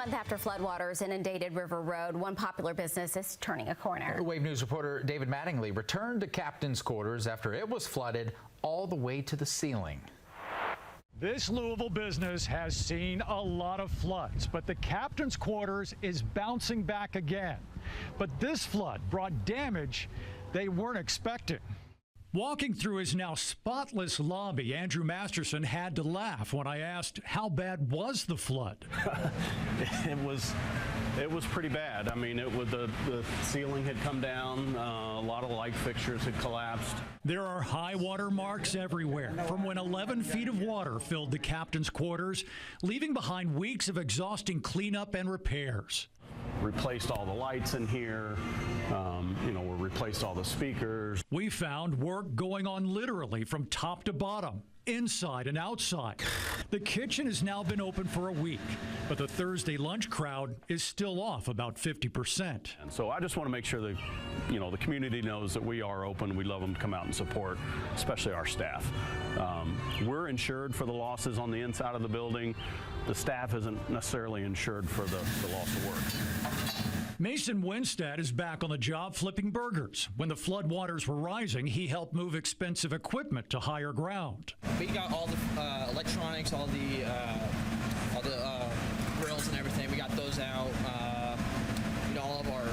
month after floodwaters inundated River Road, one popular business is turning a corner. Wave News reporter David Mattingly returned to Captain's Quarters after it was flooded all the way to the ceiling. This Louisville business has seen a lot of floods, but the Captain's Quarters is bouncing back again. But this flood brought damage they weren't expecting. Walking through his now spotless lobby, Andrew Masterson had to laugh when I asked how bad was the flood. It was pretty bad. I mean, the ceiling had come down, a lot of light fixtures had collapsed. There are high water marks everywhere from when 11 feet of water filled the Captain's Quarters, leaving behind weeks of exhausting cleanup and repairs. Replaced all the lights in here, we replaced all the speakers. We found work going on literally from top to bottom, inside and outside. The kitchen has now been open for a week, but the Thursday lunch crowd is still off about 50%. And so I just want to make sure that, the community knows that we are open. We love them to come out and support, especially our staff. We're insured for the losses on the inside of the building. The staff isn't necessarily insured for the loss of work. Mason Winstead is back on the job flipping burgers. When the floodwaters were rising, he helped move expensive equipment to higher ground. We got all the electronics, all the grills and everything. We got those out. All of our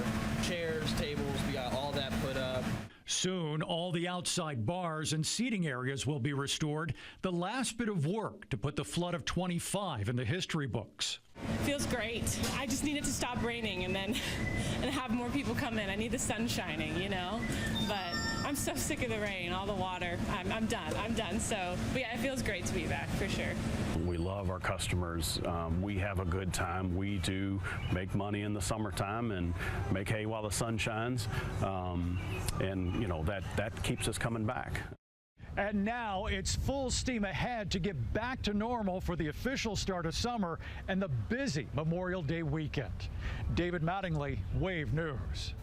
chairs, tables, we got all that put up. Soon, all the outside bars and seating areas will be restored. The last bit of work to put the flood of '25 in the history books. Feels great. I just need it to stop raining and have more people come in. I need the sun shining, But I'm so sick of the rain, all the water. I'm done. So, but yeah, it feels great to be back for sure. We love our customers. We have a good time. We do make money in the summertime and make hay while the sun shines. That keeps us coming back. And now it's full steam ahead to get back to normal for the official start of summer and the busy Memorial Day weekend. David Mattingly, Wave News.